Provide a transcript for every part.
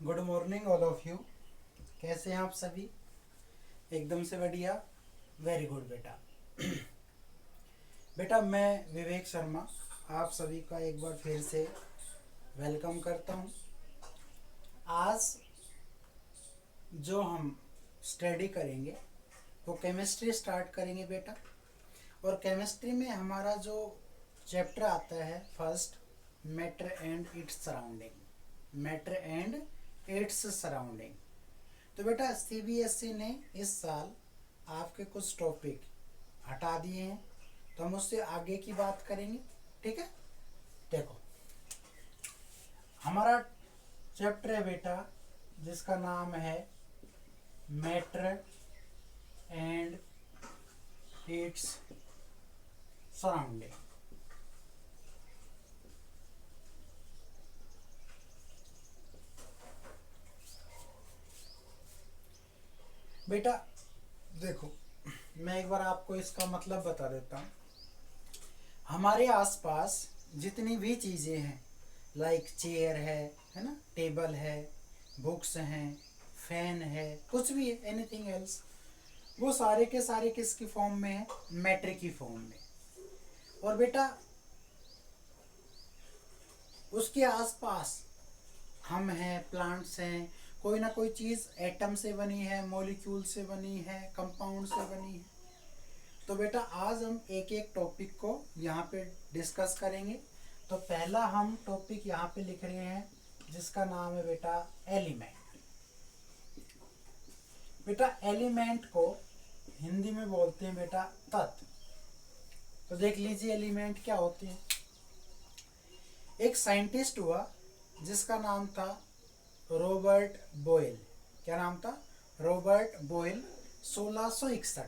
Good morning all of you. कैसे हैं आप सभी? एकदम से बढ़िया। वेरी गुड बेटा। बेटा मैं विवेक शर्मा आप सभी का एक बार फिर से वेलकम करता हूं। आज जो हम स्टडी करेंगे वो केमिस्ट्री स्टार्ट करेंगे बेटा। और केमिस्ट्री में हमारा जो चैप्टर आता है first, matter and its surrounding. Matter and its surrounding. तो बेटा सीबीएसई ने इस साल आपके कुछ टॉपिक हटा दिए हैं, तो हम उससे आगे की बात करेंगे। ठीक है, देखो हमारा चैप्टर है बेटा जिसका नाम है मैटर एंड इट्स सराउंडिंग। बेटा देखो, मैं एक बार आपको इसका मतलब बता देता हूँ। हमारे आसपास जितनी भी चीज़ें हैं, लाइक चेयर है ना, टेबल है, बुक्स हैं, फैन है, कुछ भी है, एनीथिंग एल्स, वो सारे के सारे किसकी फॉर्म में है? मैटर की फॉर्म में। और बेटा उसके आसपास हम हैं, प्लांट्स हैं, कोई ना कोई चीज़ एटम से बनी है, मॉलिक्यूल से बनी है, कंपाउंड से बनी है। तो बेटा आज हम एक एक टॉपिक को यहाँ पे डिस्कस करेंगे। तो पहला हम टॉपिक यहाँ पे लिख रहे हैं जिसका नाम है बेटा एलिमेंट। बेटा एलिमेंट को हिंदी में बोलते हैं बेटा तत्व। तो देख लीजिए एलिमेंट क्या होते हैं। एक साइंटिस्ट हुआ जिसका नाम था रॉबर्ट बोयल। क्या नाम था? रॉबर्ट बोयल। 1661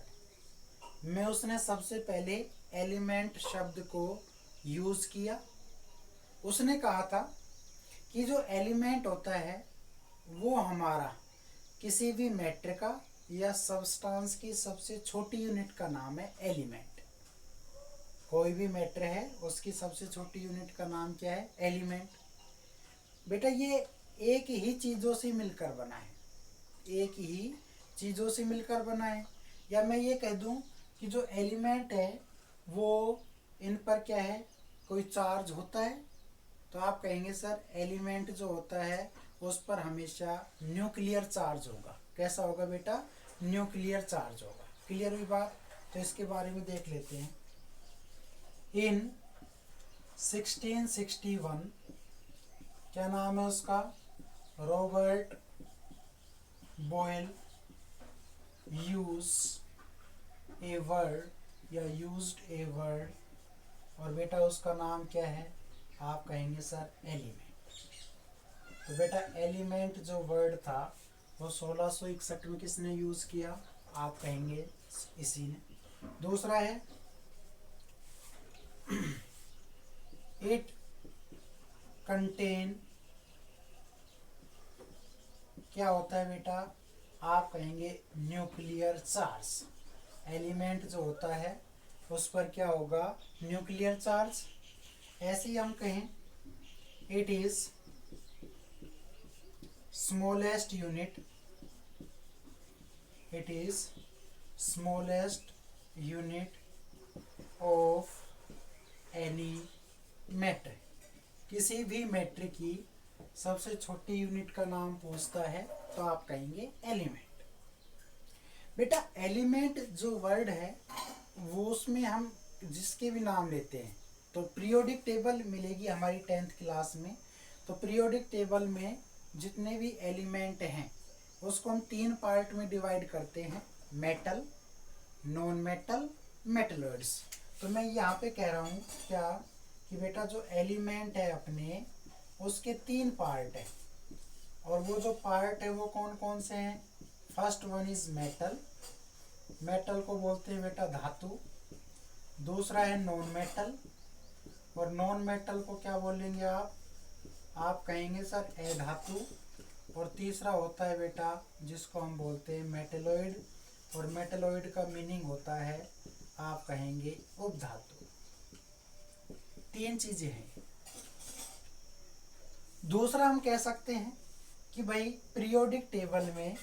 में उसने सबसे पहले एलिमेंट शब्द को यूज़ किया। उसने कहा था कि जो एलिमेंट होता है वो हमारा किसी भी मैटर का या सब्सटेंस की सबसे छोटी यूनिट का नाम है एलिमेंट। कोई भी मैटर है उसकी सबसे छोटी यूनिट का नाम क्या है? एलिमेंट। बेटा ये एक ही चीज़ों से मिलकर बना है, एक ही चीज़ों से मिलकर बना है। या मैं ये कह दूं कि जो एलिमेंट है वो इन पर क्या है, कोई चार्ज होता है? तो आप कहेंगे सर एलिमेंट जो होता है उस पर हमेशा न्यूक्लियर चार्ज होगा। कैसा होगा बेटा? न्यूक्लियर चार्ज होगा। क्लियर हुई बात? तो इसके बारे में देख लेते हैं। इन 1661, क्या नाम है उसका? रॉबर्ट बोयल यूज ए वर्ड या यूज्ड ए वर्ड, और बेटा उसका नाम क्या है? आप कहेंगे सर एलिमेंट। तो बेटा एलिमेंट जो वर्ड था वो 1661 में किसने यूज किया? आप कहेंगे इसी ने। दूसरा है इट कंटेन, क्या होता है बेटा? आप कहेंगे न्यूक्लियर चार्ज। एलिमेंट जो होता है उस पर क्या होगा? Nuclear charge. ऐसे ही हम कहें it is smallest unit, it is smallest unit of any matter. किसी भी मैटर की सबसे छोटी यूनिट का नाम पूछता है तो आप कहेंगे एलिमेंट। बेटा एलिमेंट जो वर्ड है वो उसमें हम जिसके भी नाम लेते हैं तो पीरियोडिक टेबल मिलेगी हमारी 10th क्लास में। तो पीरियोडिक टेबल में जितने भी एलिमेंट हैं उसको हम 3 पार्ट में डिवाइड करते हैं, मेटल, नॉन मेटल, मेटलॉइड्स। तो मैं यहाँ पे कह रहा हूँ क्या कि बेटा जो एलिमेंट है अपने उसके 3 पार्ट हैं, और वो जो पार्ट है वो कौन कौन से हैं? First one is metal. Metal को बोलते हैं बेटा धातु। दूसरा है नॉन मेटल, और नॉन मेटल को क्या बोलेंगे आप कहेंगे सर अधातु। और तीसरा होता है बेटा जिसको हम बोलते हैं मेटलॉइड, और मेटलॉइड का मीनिंग होता है आप कहेंगे उपधातु। 3 चीजें हैं। दूसरा हम कह सकते हैं कि भाई पीरियोडिक टेबल में,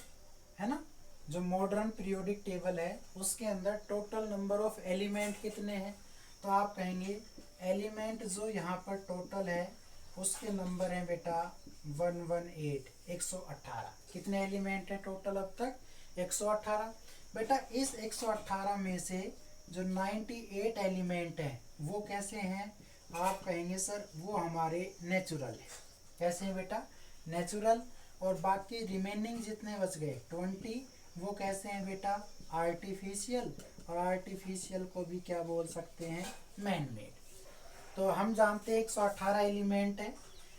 है ना, जो मॉडर्न पीरियोडिक टेबल है उसके अंदर टोटल नंबर ऑफ एलिमेंट कितने हैं, तो आप कहेंगे एलिमेंट जो यहाँ पर टोटल है उसके नंबर हैं बेटा 118, 118। कितने एलिमेंट है टोटल अब तक, 118। बेटा इस 118 में से जो 98 एलिमेंट हैं वो कैसे हैं, आप कहेंगे सर वो हमारे नेचुरल है। कैसे हैं बेटा, नेचुरल। और बाकी रिमेनिंग जितने बच गए 20 वो कैसे हैं बेटा, आर्टिफिशियल। और आर्टिफिशियल को भी क्या बोल सकते हैं, मैन मेड। तो हम जानते हैं 118 एलिमेंट है,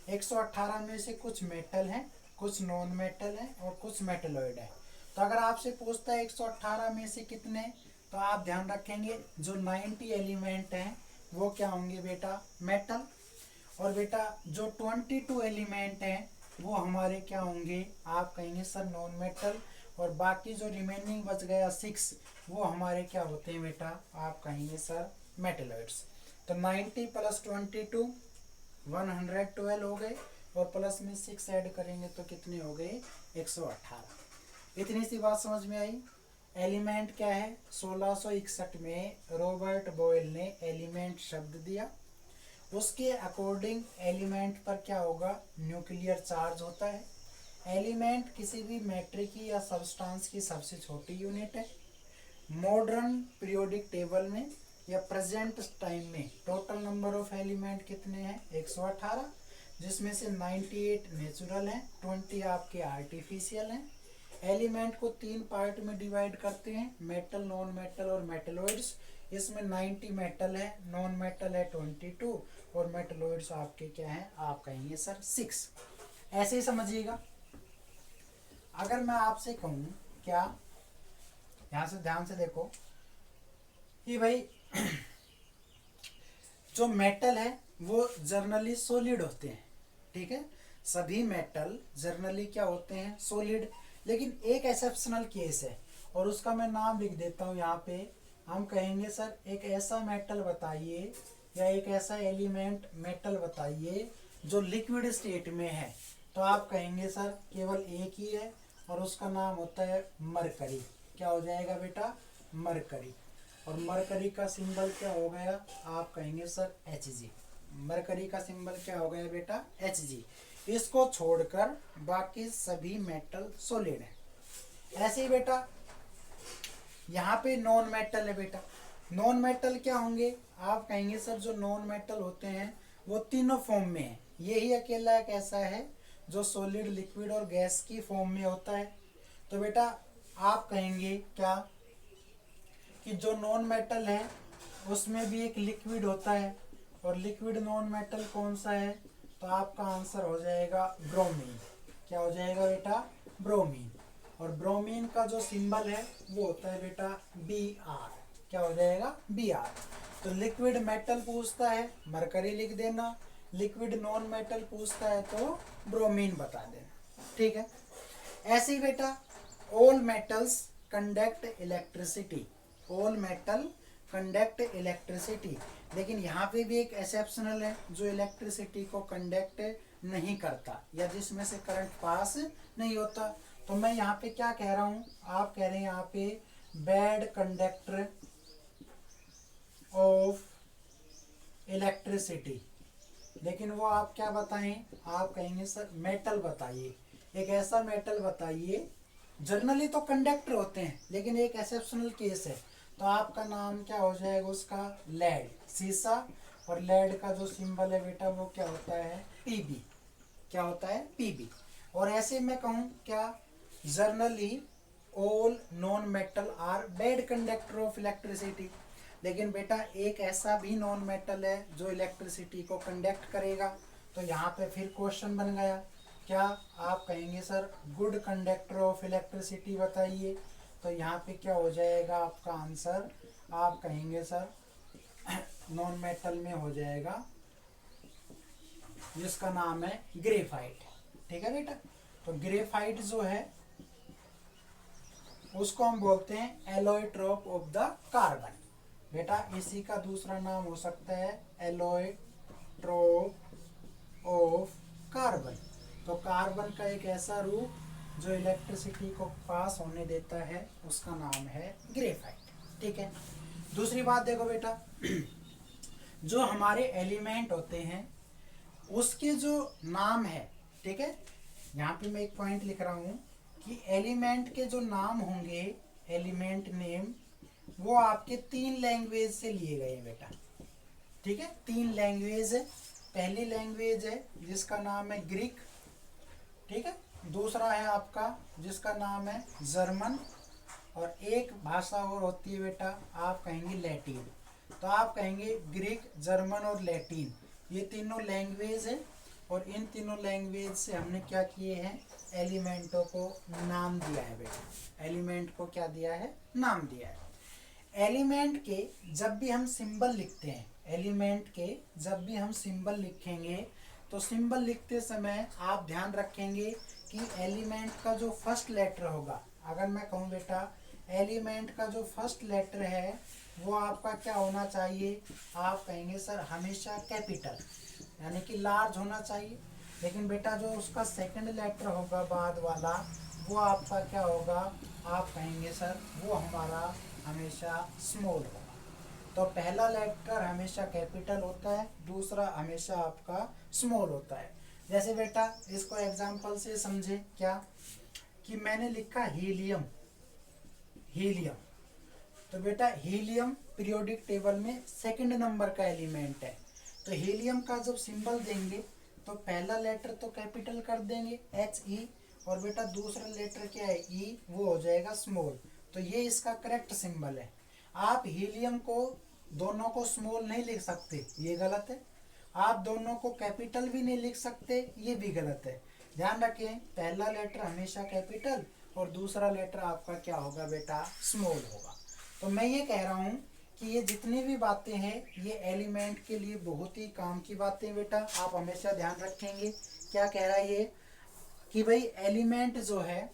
118 में से कुछ मेटल हैं, कुछ नॉन मेटल हैं और कुछ मेटलॉइड है। तो अगर आपसे पूछता है 118 में से कितने, तो आप ध्यान रखेंगे जो 90 एलिमेंट हैं वो क्या होंगे बेटा, मेटल। और बेटा जो 22 एलिमेंट हैं वो हमारे क्या होंगे, आप कहेंगे सर नॉन मेटल। और बाकी जो रिमेनिंग बच गया 6 वो हमारे क्या होते हैं बेटा, आप कहेंगे सर मेटलॉइड्स। तो 90 प्लस 22 112 हो गए, और प्लस में 6 ऐड करेंगे तो कितने हो गए, 118। इतनी सी बात समझ में आई। एलिमेंट क्या है, 1661 में रॉबर्ट बॉयल ने एलिमेंट शब्द दिया। उसके अकॉर्डिंग एलिमेंट पर क्या होगा, न्यूक्लियर चार्ज होता है। एलिमेंट किसी भी मैटर की या सब्सटेंस की सबसे छोटी यूनिट है। मॉडर्न पीरियोडिक टेबल में या प्रेजेंट टाइम में टोटल नंबर ऑफ एलिमेंट कितने हैं, 118, जिसमें से 98 नेचुरल हैं, 20 आपके आर्टिफिशियल हैं। एलिमेंट को 3 पार्ट में डिवाइड करते हैं, मेटल, नॉन मेटल और मेटलॉइड्स। इसमें 90 मेटल है, नॉन मेटल है 22 और मेटलॉइड्स आपके क्या हैं, आप कहेंगे सर 6। ऐसे ही समझिएगा। अगर मैं आपसे कहूँ क्या, यहाँ से ध्यान से देखो कि भाई जो मेटल है वो जर्नली सॉलिड होते हैं, ठीक है, सभी मेटल जर्नली क्या होते हैं, सॉलिड। लेकिन एक एक्सेप्शनल केस है और उसका मैं नाम लिख देता हूँ यहाँ पे। हम कहेंगे सर एक ऐसा मेटल बताइए या एक ऐसा एलिमेंट मेटल बताइए जो लिक्विड स्टेट में है, तो आप कहेंगे सर केवल एक ही है और उसका नाम होता है मरकरी। क्या हो जाएगा बेटा, मरकरी। और मरकरी का सिंबल क्या हो गया, आप कहेंगे सर Hg। मरकरी का सिंबल क्या हो गया बेटा, Hg। इसको छोड़कर बाकी सभी मेटल सॉलिड है। ऐसे ही बेटा यहाँ पे नॉन मेटल है बेटा। नॉन मेटल क्या होंगे, आप कहेंगे सर जो नॉन मेटल होते हैं वो तीनों फॉर्म में है, यही अकेला एक ऐसा है जो सॉलिड, लिक्विड और गैस की फॉर्म में होता है। तो बेटा आप कहेंगे क्या कि जो नॉन मेटल है उसमें भी एक लिक्विड होता है, और लिक्विड नॉन मेटल कौन सा है, तो आपका आंसर हो जाएगा ब्रोमीन। क्या हो जाएगा बेटा, ब्रोमीन। और ब्रोमीन का जो सिंबल है वो होता है बेटा Br। क्या हो जाएगा, Br। तो लिक्विड मेटल पूछता है मरकरी लिख देना, लिक्विड नॉन मेटल पूछता है तो ब्रोमीन बता देना, ठीक है। ऐसे ही बेटा all metals conduct electricity, all metal conduct electricity. लेकिन यहाँ पे भी एक एक्सेप्शनल है जो इलेक्ट्रिसिटी को कंडक्ट नहीं करता या जिसमें से करंट पास नहीं होता। तो मैं यहाँ पे क्या कह रहा हूँ, आप कह रहे हैं यहाँ पे बैड कंडक्टर ऑफ इलेक्ट्रिसिटी, लेकिन वो आप क्या बताएं, आप कहेंगे सर मेटल बताइए, एक ऐसा मेटल बताइए। जनरली तो कंडक्टर होते हैं लेकिन एक एक्सेप्शनल केस है, तो आपका नाम क्या हो जाएगा उसका, लेड, सीसा। और लेड का जो सिंबल है बेटा वो क्या होता है, Pb। क्या होता है, Pb। और ऐसे मैं कहूँ क्या, generally all non metal are bad conductor of electricity. लेकिन बेटा एक ऐसा भी नॉन मेटल है जो इलेक्ट्रिसिटी को कंडक्ट करेगा। तो यहाँ पे फिर क्वेश्चन बन गया, क्या आप कहेंगे sir good conductor of electricity बताइए। तो यहाँ पे क्या हो जाएगा आपका आंसर, आप कहेंगे सर नॉन मेटल में हो जाएगा जिसका नाम है ग्रेफाइट, ठीक है बेटा। तो ग्रेफाइट जो है उसको हम बोलते हैं एलोट्रोप ऑफ द कार्बन। बेटा इसी का दूसरा नाम हो सकता है एलोट्रोप ऑफ कार्बन। तो कार्बन कार्बन का एक ऐसा रूप जो इलेक्ट्रिसिटी को पास होने देता है, उसका नाम है ग्रेफाइट। ठीक है। दूसरी बात देखो बेटा, जो हमारे एलिमेंट होते हैं उसके जो नाम है, ठीक है, यहाँ पे मैं एक पॉइंट लिख रहा हूँ कि एलिमेंट के जो नाम होंगे, एलिमेंट नेम, वो आपके 3 लैंग्वेज से लिए गए हैं बेटा। ठीक है, 3 लैंग्वेज है। पहली लैंग्वेज है जिसका नाम है ग्रीक, ठीक है। दूसरा है आपका जिसका नाम है जर्मन, और एक भाषा और होती है बेटा, आप कहेंगे लैटिन। तो आप कहेंगे ग्रीक, जर्मन और लैटिन, ये तीनों लैंग्वेज है। और इन तीनों लैंग्वेज से हमने क्या किए हैं, एलिमेंटों को नाम दिया है बेटा। एलिमेंट को क्या दिया है, नाम दिया है। एलिमेंट के जब भी हम सिंबल लिखते हैं, एलिमेंट के जब भी हम सिंबल लिखेंगे, तो सिंबल लिखते समय आप ध्यान रखेंगे कि एलिमेंट का जो फर्स्ट लेटर होगा, अगर मैं कहूँ बेटा एलिमेंट का जो फर्स्ट लेटर है वो आपका क्या होना चाहिए, आप कहेंगे सर हमेशा कैपिटल, यानी कि लार्ज होना चाहिए। लेकिन बेटा जो उसका सेकंड लेटर होगा बाद वाला, वो आपका क्या होगा, आप कहेंगे सर वो हमारा हमेशा स्मॉल होगा। तो पहला लेटर हमेशा कैपिटल होता है, दूसरा हमेशा आपका स्मॉल होता है। जैसे बेटा इसको एग्जांपल से समझे, क्या कि मैंने लिखा हीलियम, हीलियम, तो बेटा हीलियम पीरियोडिक टेबल में सेकंड नंबर का एलिमेंट है। तो हीलियम का जब सिंबल देंगे तो पहला लेटर तो कैपिटल कर देंगे HE, और बेटा दूसरा लेटर क्या है E, वो हो जाएगा स्मॉल। तो ये इसका करेक्ट सिंबल है। आप हीलियम को दोनों को स्मॉल नहीं लिख सकते, ये गलत है। आप दोनों को कैपिटल भी नहीं लिख सकते, ये भी गलत है। ध्यान रखें, पहला लेटर हमेशा कैपिटल और दूसरा लेटर आपका क्या होगा बेटा, स्मॉल होगा। तो मैं ये कह रहा हूँ कि ये जितनी भी बातें हैं ये एलिमेंट के लिए बहुत ही काम की बातें बेटा, आप हमेशा ध्यान रखेंगे। क्या कह रहा है ये कि भाई एलिमेंट जो है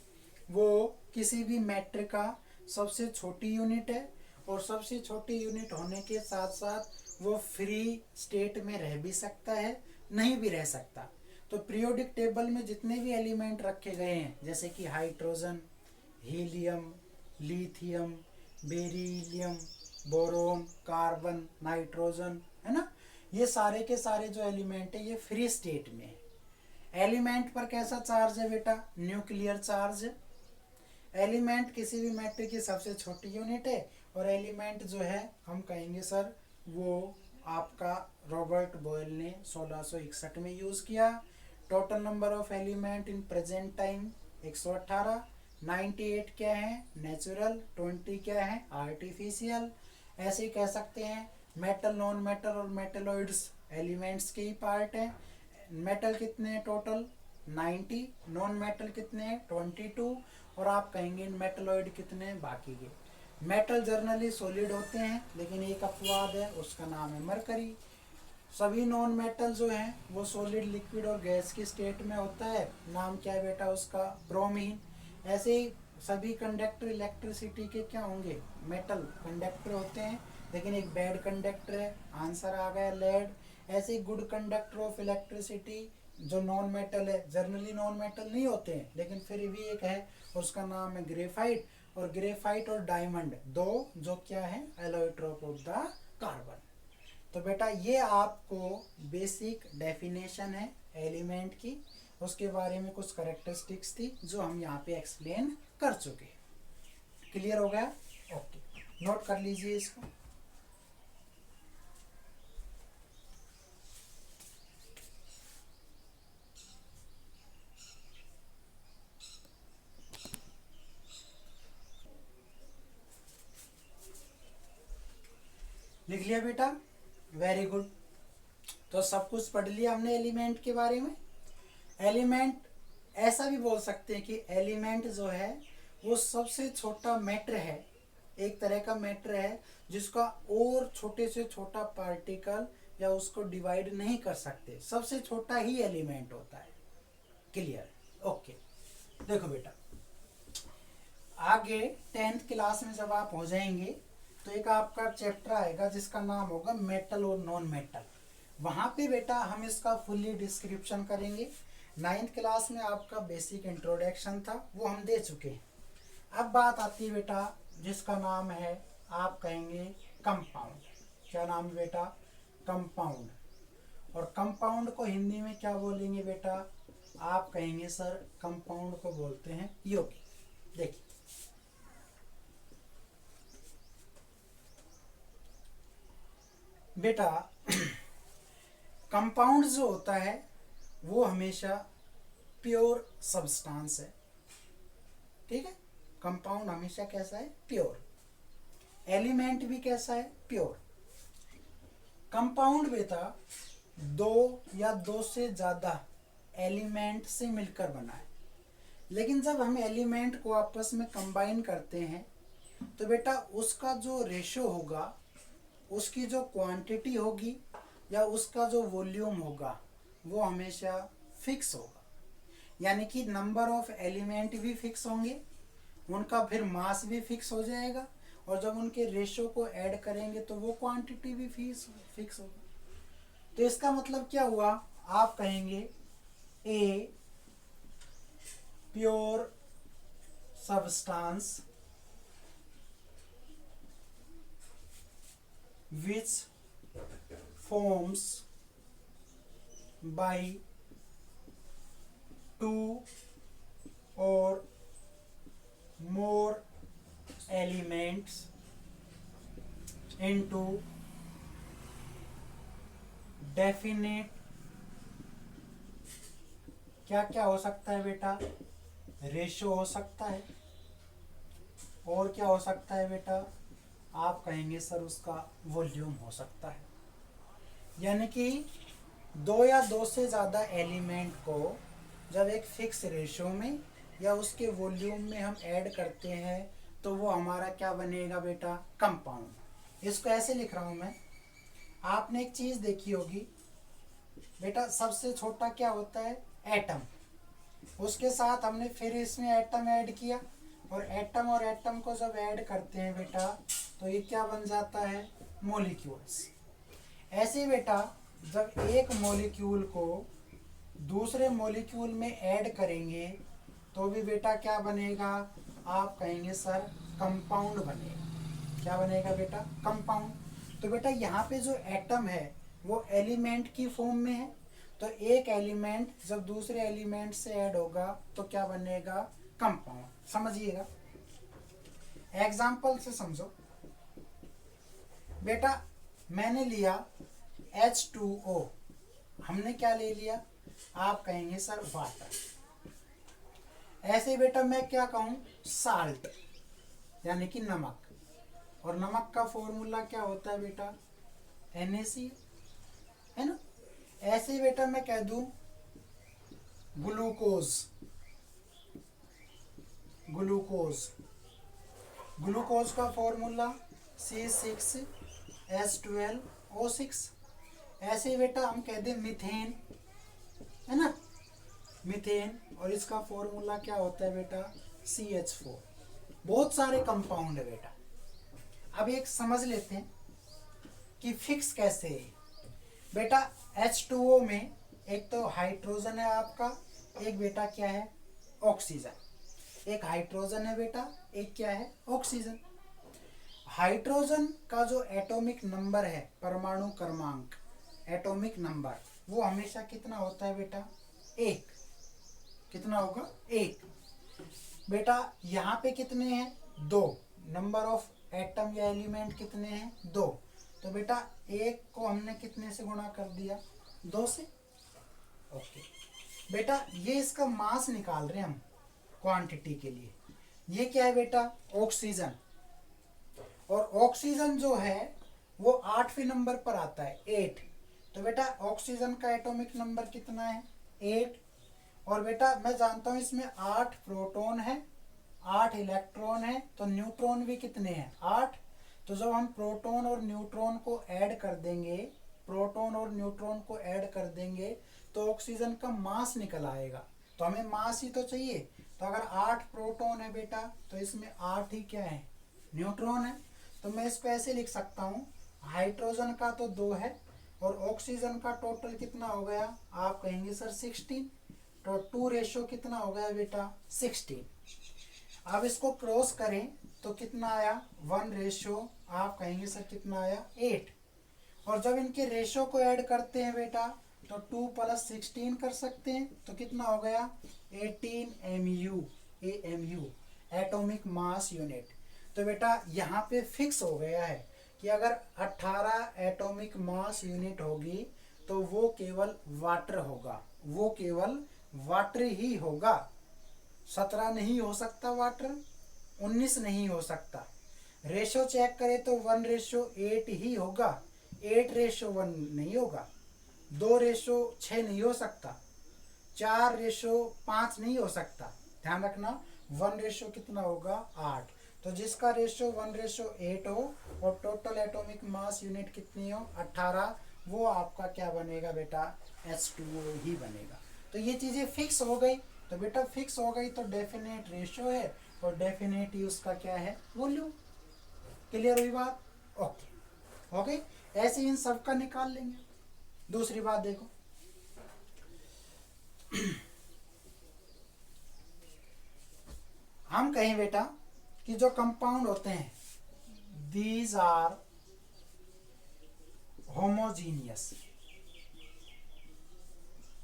वो किसी भी मैट्रिक का सबसे छोटी यूनिट है, और सबसे छोटी यूनिट होने के साथ साथ वो फ्री स्टेट में रह भी सकता है, नहीं भी रह सकता। तो पीरियोडिक टेबल में जितने भी एलिमेंट रखे गए हैं, जैसे कि hydrogen, helium, lithium, beryllium, boron, carbon, nitrogen, है ना, ये सारे के सारे जो एलिमेंट है ये फ्री स्टेट में है। एलिमेंट पर कैसा चार्ज है बेटा, न्यूक्लियर चार्ज। एलिमेंट किसी भी मैट्रिक की सबसे छोटी यूनिट है, और एलिमेंट जो है हम कहेंगे सर वो आपका रॉबर्ट बॉयल ने 1661 में यूज किया। Total number of element in present time 118। 98 क्या है नेचुरल, 20 क्या है आर्टिफिशियल। ऐसे ही कह सकते हैं मेटल, नॉन मेटल और मेटलॉइड्स एलिमेंट्स के ही पार्ट हैं। मेटल कितने हैं टोटल 90, नॉन मेटल कितने हैं 22, और आप कहेंगे मेटलॉइड कितने हैं बाकी के। मेटल जर्नली सॉलिड होते हैं, लेकिन एक अपवाद है, उसका नाम है मरकरी। सभी नॉन मेटल जो हैं वो सॉलिड, लिक्विड और गैस की स्टेट में होता है, नाम क्या है बेटा उसका, ब्रोमीन। ऐसे ही सभी कंडक्टर इलेक्ट्रिसिटी के क्या होंगे, मेटल कंडक्टर होते हैं, लेकिन एक बैड कंडक्टर है, आंसर आ गया लेड। ऐसे ही गुड कंडक्टर ऑफ इलेक्ट्रिसिटी जो नॉन मेटल है, जर्नली नॉन मेटल नहीं होते हैं लेकिन फिर भी एक है, उसका नाम है ग्रेफाइट। और ग्रेफाइट और डायमंड दो जो क्या है एलोट्रोप ऑफ द कार्बन। तो बेटा ये आपको बेसिक डेफिनेशन है एलिमेंट की, उसके बारे में कुछ करेक्टरिस्टिक्स थी जो हम यहाँ पे एक्सप्लेन कर चुके। क्लियर हो गया? ओके, नोट कर लीजिए इसको। लिख लिया बेटा, वेरी गुड। तो सब कुछ पढ़ लिया हमने एलिमेंट के बारे में। एलिमेंट ऐसा भी बोल सकते हैं कि एलिमेंट जो है वो सबसे छोटा मैटर है, एक तरह का मैटर है जिसका और छोटे से छोटा पार्टिकल या उसको डिवाइड नहीं कर सकते, सबसे छोटा ही एलिमेंट होता है। क्लियर? ओके। देखो बेटा आगे 10th क्लास में जब आप हो जाएंगे तो एक आपका चैप्टर आएगा जिसका नाम होगा मेटल और नॉन मेटल। वहाँ पे बेटा हम इसका फुल्ली डिस्क्रिप्शन करेंगे। 9th क्लास में आपका बेसिक इंट्रोडक्शन था, वो हम दे चुके हैं। अब बात आती है बेटा जिसका नाम है, आप कहेंगे कंपाउंड। क्या नाम है बेटा? कंपाउंड। और कंपाउंड को हिंदी में क्या बोलेंगे बेटा? आप कहेंगे सर कंपाउंड को बोलते हैं यौगिक। देखिए बेटा कंपाउंड जो होता है वो हमेशा प्योर सब्सटेंस है, ठीक है। कंपाउंड हमेशा कैसा है? प्योर। एलिमेंट भी कैसा है? प्योर। कंपाउंड बेटा दो या दो से ज्यादा एलिमेंट से मिलकर बना है, लेकिन जब हम एलिमेंट को आपस में कंबाइन करते हैं तो बेटा उसका जो रेशो होगा, उसकी जो क्वांटिटी होगी या उसका जो वॉल्यूम होगा वो हमेशा फिक्स होगा। यानी कि नंबर ऑफ एलिमेंट भी फिक्स होंगे, उनका फिर मास भी फिक्स हो जाएगा, और जब उनके रेशो को ऐड करेंगे तो वो क्वांटिटी भी फिक्स होगा। तो इसका मतलब क्या हुआ? आप कहेंगे a pure substance which forms by two or more elements into definite, क्या क्या हो सकता है बेटा? रेशो हो सकता है, और क्या हो सकता है बेटा? आप कहेंगे सर उसका वॉल्यूम हो सकता है। यानी कि दो या दो से ज़्यादा एलिमेंट को जब एक फिक्स रेशो में या उसके वॉल्यूम में हम ऐड करते हैं तो वो हमारा क्या बनेगा बेटा? कंपाउंड। इसको ऐसे लिख रहा हूँ मैं। आपने एक चीज़ देखी होगी बेटा, सबसे छोटा क्या होता है? एटम। उसके साथ हमने फिर इसमें एटम ऐड किया, और एटम को जब ऐड करते हैं बेटा तो ये क्या बन जाता है? मॉलिक्यूल्स। ऐसे बेटा जब एक मॉलिक्यूल को दूसरे मॉलिक्यूल में ऐड करेंगे तो भी बेटा क्या बनेगा? आप कहेंगे सर कंपाउंड बनेगा। क्या बनेगा बेटा? कंपाउंड। तो बेटा यहाँ पे जो एटम है वो एलिमेंट की फॉर्म में है, तो एक एलिमेंट जब दूसरे एलिमेंट से ऐड होगा तो क्या बनेगा? कंपाउंड। समझिएगा, एग्जाम्पल से समझो बेटा। मैंने लिया H2O, हमने क्या ले लिया? आप कहेंगे सर वाटर। ऐसे बेटा मैं क्या कहूँ? साल्ट, यानी कि नमक। और नमक का फॉर्मूला क्या होता है बेटा? NaC, है ना। ऐसे बेटा मैं कह दूं ग्लूकोज। ग्लूकोज का फॉर्मूला C6H12O6। ऐसे बेटा हम कह दें मिथेन, है ना, मिथेन, और इसका फॉर्मूला क्या होता है बेटा? CH4। बहुत सारे कंपाउंड है बेटा। अब एक समझ लेते हैं कि फिक्स कैसे है बेटा। H2O में एक तो हाइड्रोजन है आपका, एक बेटा क्या है? ऑक्सीजन। एक हाइड्रोजन है बेटा, एक क्या है? ऑक्सीजन। हाइड्रोजन का जो एटॉमिक नंबर है, परमाणु क्रमांक, एटॉमिक नंबर, वो हमेशा कितना होता है बेटा? 1। कितना होगा? 1। बेटा यहाँ पे कितने हैं? 2। नंबर ऑफ एटम या एलिमेंट कितने हैं? 2। तो बेटा 1 को हमने कितने से गुणा कर दिया? 2 से। ओके बेटा, ये इसका मास निकाल रहे हैं हम क्वांटिटी के लिए। ये क्या है बेटा? ऑक्सीजन। और ऑक्सीजन जो है वो 8वें नंबर पर आता है, 8। तो बेटा ऑक्सीजन का एटॉमिक नंबर कितना है? 8। और बेटा मैं जानता हूं इसमें 8 प्रोटॉन है, 8 इलेक्ट्रॉन है, तो न्यूट्रॉन भी कितने हैं? 8। तो जब हम प्रोटॉन और न्यूट्रॉन को ऐड कर देंगे, तो ऑक्सीजन का मास निकल आएगा। तो हमें मास ही तो चाहिए। तो अगर 8 प्रोटॉन है बेटा तो इसमें 8 ही क्या है? न्यूट्रॉन है। तो मैं इसको ऐसे लिख सकता हूँ, हाइड्रोजन का तो 2 है और ऑक्सीजन का टोटल कितना हो गया? आप कहेंगे सर 16। तो 2 रेशो कितना हो गया बेटा 16। अब इसको क्रॉस करें तो कितना आया 1 रेशो, आप कहेंगे सर कितना आया 8। और जब इनके रेशो को ऐड करते हैं बेटा तो 2 + 16 कर सकते हैं, तो कितना हो गया 18 MU, AMU atomic mass unit. तो बेटा यहाँ पे फिक्स हो गया है कि अगर 18 एटॉमिक मास यूनिट होगी तो वो केवल वाटर होगा, वो केवल वाटर ही होगा। 17 नहीं हो सकता वाटर, 19 नहीं हो सकता। रेशो चेक करें तो 1:8 ही होगा, 8:1 नहीं होगा, 2:6 नहीं हो सकता, 4:5 नहीं हो सकता। ध्यान रखना 1 रेशो कितना होगा 8। तो जिसका रेशो 1:8 हो और टोटल एटॉमिक मास यूनिट कितनी हो 18, वो आपका क्या बनेगा बेटा H2O ही बनेगा। तो ये चीज़ें फिक्स हो गई। तो बेटा फिक्स हो गई तो डेफिनेट रेशो है और डेफिनेट ही उसका क्या है वॉल्यूम। क्लियर हुई बात? ओके ओके, ऐसे इन सब का निकाल लेंगे। दूसरी बात देखो, हम कहें बेटा कि जो कंपाउंड होते हैं these are homogeneous,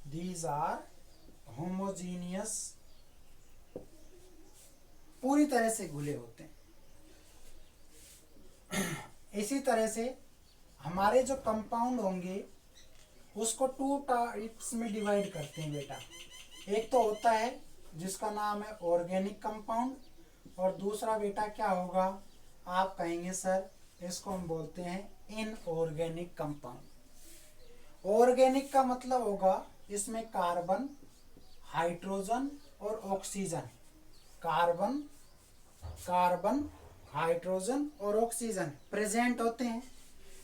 these are homogeneous, पूरी तरह से घुले होते हैं। इसी तरह से हमारे जो कंपाउंड होंगे उसको 2 टाइप्स में डिवाइड करते हैं बेटा। एक तो होता है जिसका नाम है ऑर्गेनिक कंपाउंड, और दूसरा बेटा क्या होगा आप कहेंगे सर इसको हम बोलते हैं इनऑर्गेनिक कंपाउंड। ऑर्गेनिक का मतलब होगा इसमें कार्बन, हाइड्रोजन और ऑक्सीजन, कार्बन कार्बन हाइड्रोजन और ऑक्सीजन प्रेजेंट होते हैं।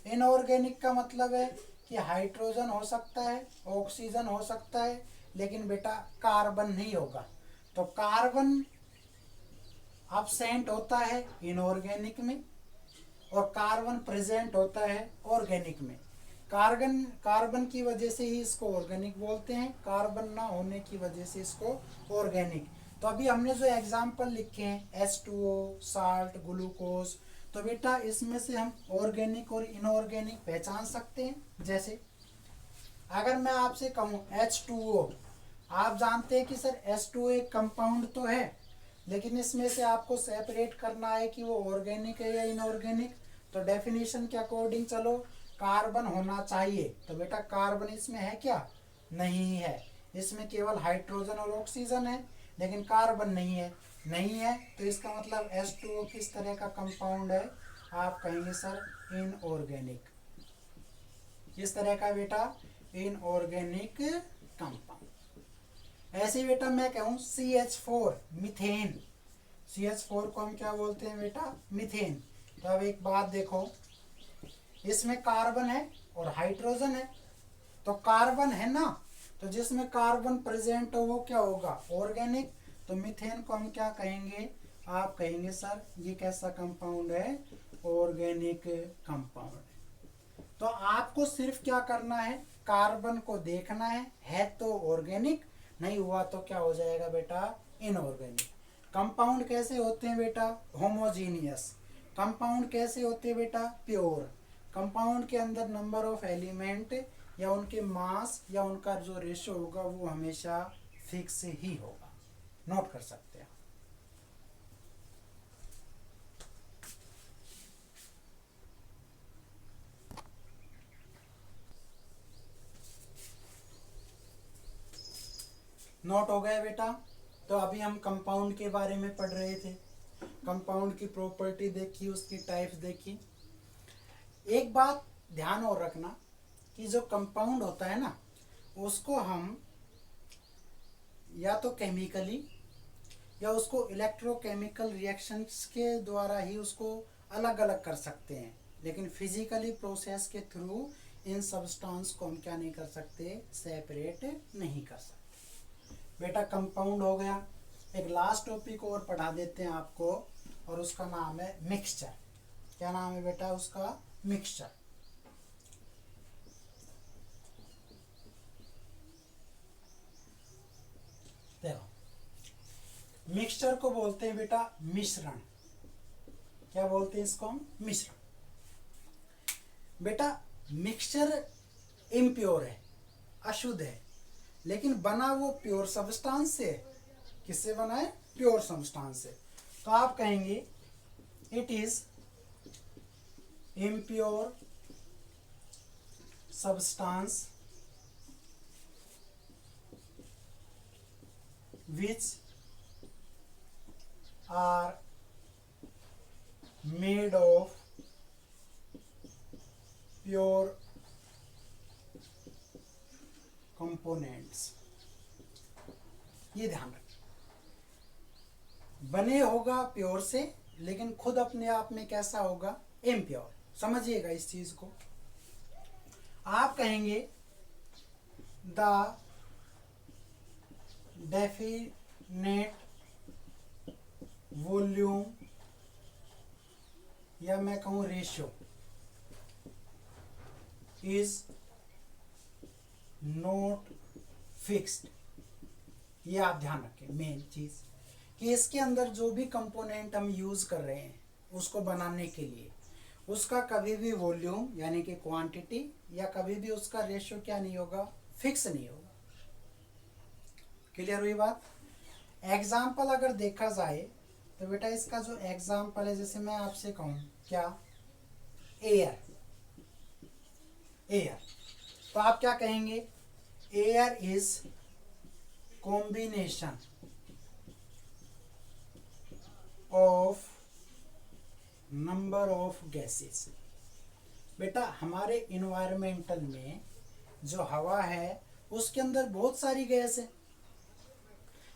इनऑर्गेनिक का मतलब है कि हाइड्रोजन हो सकता है, ऑक्सीजन हो सकता है, लेकिन बेटा कार्बन नहीं होगा। तो कार्बन अब्सेंट होता है इनऑर्गेनिक में और कार्बन प्रेजेंट होता है ऑर्गेनिक में। कार्बन की वजह से ही इसको ऑर्गेनिक बोलते हैं, कार्बन ना होने की वजह से इसको ऑर्गेनिक। तो अभी हमने जो एग्जाम्पल लिखे हैं H2O, साल्ट, ग्लूकोज, तो बेटा इसमें से हम ऑर्गेनिक और इनऑर्गेनिक पहचान सकते हैं। जैसे अगर मैं आपसे कहूँ H2O, आप जानते हैं कि सर H2O एक कंपाउंड तो है, लेकिन इसमें से आपको सेपरेट करना है कि वो ऑर्गेनिक है या इनऑर्गेनिक। तो डेफिनेशन के अकॉर्डिंग चलो कार्बन होना चाहिए, तो बेटा कार्बन इसमें है क्या? नहीं है, इसमें केवल हाइड्रोजन और ऑक्सीजन है, लेकिन कार्बन नहीं है। नहीं है तो इसका मतलब H2O किस तरह का कंपाउंड है? आप कहेंगे सर इनऑर्गेनिक। किस तरह का बेटा? Inorganic compound. ऐसे बेटा मैं कहूँ CH4 मीथेन, CH4 को हम क्या बोलते हैं बेटा? मीथेन। तो अब एक बात देखो, इसमें कार्बन है और हाइड्रोजन है, तो कार्बन है ना, तो जिसमें कार्बन प्रेजेंट हो वो क्या होगा? ऑर्गेनिक। तो मीथेन को हम क्या कहेंगे? आप कहेंगे सर ये कैसा कंपाउंड है? Organic compound. तो आपको सिर्फ क्या करना है? कार्बन को देखना है तो ऑर्गेनिक, नहीं हुआ तो क्या हो जाएगा बेटा? इनऑर्गेनिक। कंपाउंड कैसे होते हैं बेटा? होमोजीनियस। कंपाउंड कैसे होते हैं बेटा? प्योर। कंपाउंड के अंदर नंबर ऑफ एलिमेंट या उनके मास या उनका जो रेशो होगा वो हमेशा फिक्स ही होगा। नोट कर सकते हैं। नोट हो गया बेटा? तो अभी हम कंपाउंड के बारे में पढ़ रहे थे, कंपाउंड की प्रॉपर्टी देखी, उसकी टाइप्स देखी। एक बात ध्यान और रखना कि जो कंपाउंड होता है ना, उसको हम या तो केमिकली या उसको इलेक्ट्रोकेमिकल रिएक्शंस के द्वारा ही उसको अलग अलग कर सकते हैं, लेकिन फिजिकली प्रोसेस के थ्रू इन सब्सटेंस को हम क्या नहीं कर सकते? सेपरेट नहीं कर सकते। बेटा कंपाउंड हो गया। एक लास्ट टॉपिक और पढ़ा देते हैं आपको, और उसका नाम है मिक्सचर। क्या नाम है बेटा उसका? मिक्सचर। देखो मिक्सचर को बोलते हैं बेटा मिश्रण। क्या बोलते हैं इसको हम? मिश्रण। बेटा मिक्सचर इम्प्योर है, अशुद्ध है, लेकिन बना वो प्योर सब्सटेंस से। किससे बना है? प्योर सब्सटेंस से। तो आप कहेंगे it is impure substance which are made of pure components। ये ध्यान रखें, बने होगा प्योर से, लेकिन खुद अपने आप में कैसा होगा? इम्प्योर। समझिएगा इस चीज को। आप कहेंगे द डेफिनेट वॉल्यूम, या मैं कहूं रेशियो, इज नॉट फिक्स्ड। ये आप ध्यान रखें मेन चीज, कि इसके अंदर जो भी कंपोनेंट हम यूज कर रहे हैं उसको बनाने के लिए, उसका कभी भी वॉल्यूम यानी कि क्वांटिटी, या कभी भी उसका रेशियो क्या नहीं होगा? फिक्स नहीं होगा। क्लियर हुई बात? एग्जाम्पल अगर देखा जाए तो बेटा इसका जो एग्जाम्पल है, जैसे मैं आपसे कहूं क्या? एयर। एयर, तो आप क्या कहेंगे? Air is combination of number of gases. बेटा हमारे इन्वायरमेंटल में जो हवा है उसके अंदर बहुत सारी गैस है,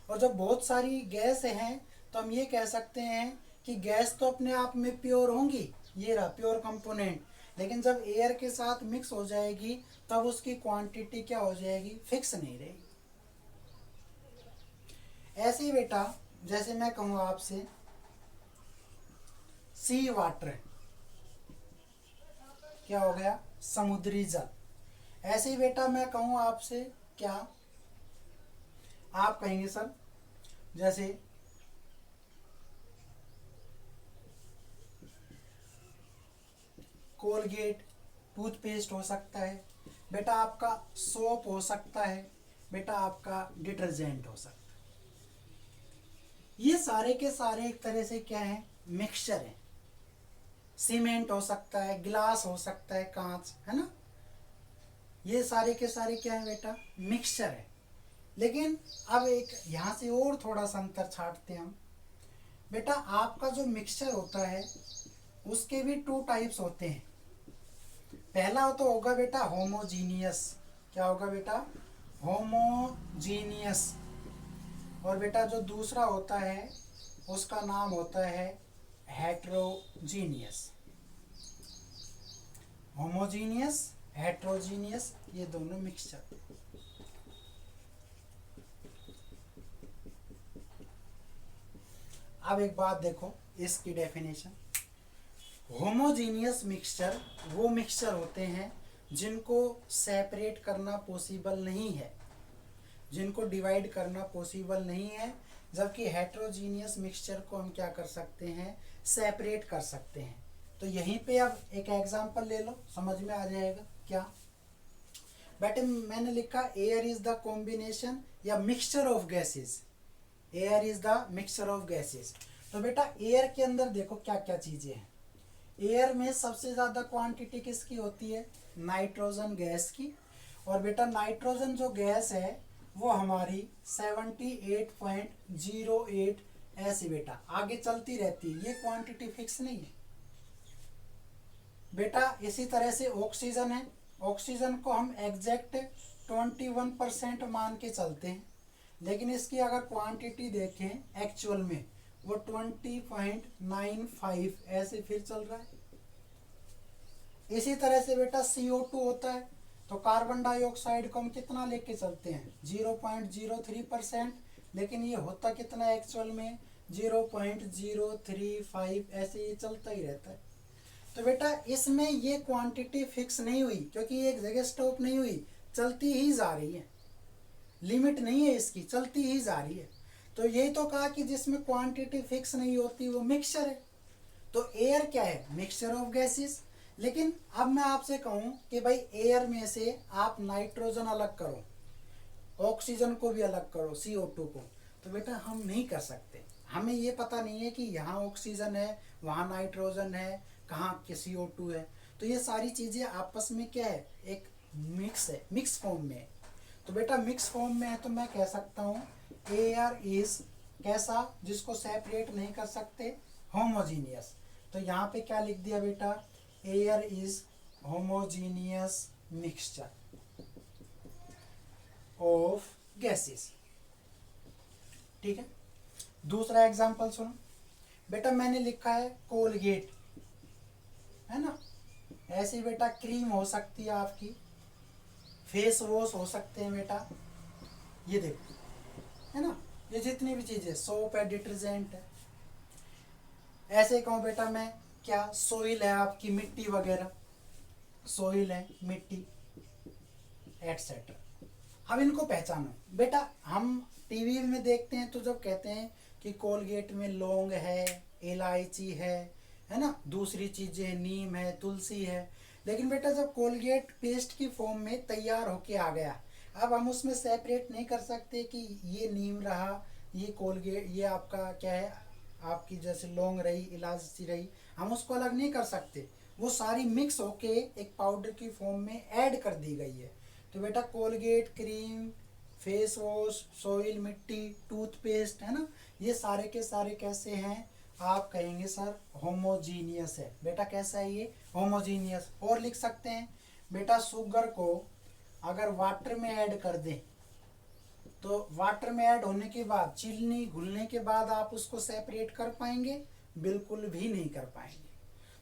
और जब बहुत सारी गैस हैं तो हम ये कह सकते हैं कि गैस तो अपने आप में प्योर होंगी, ये रहा प्योर कंपोनेंट, लेकिन जब एयर के साथ मिक्स हो जाएगी तब उसकी क्वांटिटी क्या हो जाएगी? फिक्स नहीं रहेगी। ऐसे ही बेटा जैसे मैं कहूँ आपसे सी वाटर, क्या हो गया? समुद्री जल। ऐसे ही बेटा मैं कहूँ आपसे क्या? आप कहेंगे सर जैसे कोलगेट टूथपेस्ट हो सकता है, बेटा आपका सोप हो सकता है, बेटा आपका डिटर्जेंट हो सकता है। ये सारे के सारे एक तरह से क्या है? मिक्सचर है। सीमेंट हो सकता है, गिलास हो सकता है, कांच, है ना? ये सारे के सारे क्या है बेटा? मिक्सचर है। लेकिन अब एक यहाँ से और थोड़ा सा अंतर छांटते हैं हम। बेटा आपका जो मिक्सचर होता है उसके भी टू टाइप्स होते हैं। पहला तो होगा बेटा होमोजीनियस। क्या होगा बेटा? होमोजीनियस। और बेटा जो दूसरा होता है उसका नाम होता है हेट्रोजीनियस। होमोजीनियस, हेट्रोजीनियस, ये दोनों मिक्सचर। अब एक बात देखो इसकी डेफिनेशन। होमोजीनियस मिक्सचर वो मिक्सचर होते हैं जिनको सेपरेट करना पॉसिबल नहीं है, जिनको डिवाइड करना पॉसिबल नहीं है, जबकि हेट्रोजीनियस मिक्सचर को हम क्या कर सकते हैं? सेपरेट कर सकते हैं। तो यहीं पे अब एक एग्जांपल ले लो, समझ में आ जाएगा। क्या बेटे मैंने लिखा? एयर इज द कॉम्बिनेशन या mixture of gases. Air is the mixture of gases. तो बेटा एयर के अंदर देखो क्या क्या चीजें हैं। एयर में सबसे ज्यादा क्वांटिटी किसकी होती है? नाइट्रोजन गैस की। और बेटा नाइट्रोजन जो गैस है वो हमारी 78.08 ऐसी बेटा आगे चलती रहती है, ये क्वांटिटी फिक्स नहीं है बेटा। इसी तरह से ऑक्सीजन है, ऑक्सीजन को हम एग्जैक्ट 21% मान के चलते हैं, लेकिन इसकी अगर क्वांटिटी देखें एक्चुअल में वो 20.95 ऐसे फिर चल रहा है। इसी तरह से बेटा CO2 होता है, तो कार्बन डाइऑक्साइड को हम कितना लेके चलते हैं? 0.03%, लेकिन ये होता कितना एक्चुअल में? 0.035 ऐसे ये चलता ही रहता है। तो बेटा इसमें ये क्वांटिटी फिक्स नहीं हुई, क्योंकि एक जगह स्टॉप नहीं हुई, चलती ही जा रही है। लिमिट नहीं है इसकी, चलती ही जा रही है। तो यही तो कहा कि जिसमें क्वांटिटी फिक्स नहीं होती वो मिक्सचर है। तो एयर क्या है? Mixture of gases. लेकिन अब मैं आपसे कहूं कि भाई एयर में से आप नाइट्रोजन अलग करो, ऑक्सीजन को भी अलग करो, CO2 को, तो बेटा हम नहीं कर सकते। हमें ये पता नहीं है कि यहाँ ऑक्सीजन है, वहाँ नाइट्रोजन है, कहाँ के CO2 है। तो ये सारी चीज़ें आपस में क्या है? एक मिक्स है, मिक्स फॉर्म में है। तो बेटा मिक्स फॉर्म में है तो मैं कह सकता हूँ एयर इज कैसा, जिसको सेपरेट नहीं कर सकते? होमोजीनियस। तो यहाँ पे क्या लिख दिया बेटा? Air is homogeneous mixture of gases. ठीक है। दूसरा एग्जांपल सुनो बेटा, मैंने लिखा है कोलगेट, है ना। ऐसे बेटा क्रीम हो सकती है आपकी, फेस वॉश हो सकते हैं बेटा, ये देखो, है ना। ये जितनी भी चीजें, सोप है, डिटर्जेंट है। ऐसे कहूँ बेटा मैं, क्या सोइल है आपकी, मिट्टी वगैरह, सोइल है, मिट्टी, एटसेट्रा। अब इनको पहचानो बेटा। हम टीवी में देखते हैं तो जब कहते हैं कि कोलगेट में लौंग है, इलायची है ना, दूसरी चीजें नीम है, तुलसी है। लेकिन बेटा जब कोलगेट पेस्ट की फॉर्म में तैयार होके आ गया, अब हम उसमें सेपरेट नहीं कर सकते कि ये नीम रहा, ये कोलगेट, ये आपका क्या है, आपकी जैसे लौंग रही, इलायची रही, हम उसको अलग नहीं कर सकते। वो सारी मिक्स होके एक पाउडर की फॉर्म में ऐड कर दी गई है। तो बेटा Colgate, cream, face wash, soil, मिट्टी, टूथपेस्ट, है ना, ये सारे के सारे कैसे हैं? आप कहेंगे सर होमोजीनियस है। बेटा कैसा है ये? होमोजीनियस। और लिख सकते हैं बेटा, शुगर को अगर वाटर में ऐड कर दें तो वाटर में ऐड होने के बाद, चीनी घुलने के बाद आप उसको सेपरेट कर पाएंगे? बिल्कुल भी नहीं कर पाएंगे।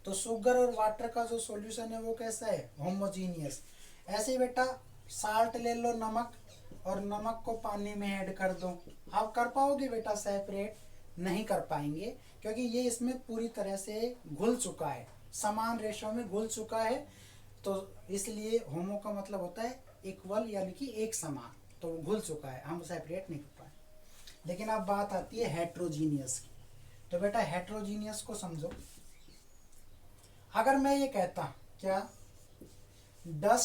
तो शुगर और वाटर का जो सॉल्यूशन है वो कैसा है? होमोजीनियस। ऐसे बेटा साल्ट ले लो, नमक, और नमक को पानी में ऐड कर दो, आप कर पाओगे बेटा सेपरेट? नहीं कर पाएंगे, क्योंकि ये इसमें पूरी तरह से घुल चुका है, समान रेशो में घुल चुका है। तो इसलिए होमो का मतलब होता है इक्वल, यानी कि एक समान, तो घुल चुका है, हम सेपरेट नहीं कर पाए। लेकिन अब बात आती है हेट्रोजीनियस की। तो बेटा हेट्रोजीनियस को समझो। अगर मैं ये कहता क्या, डस्ट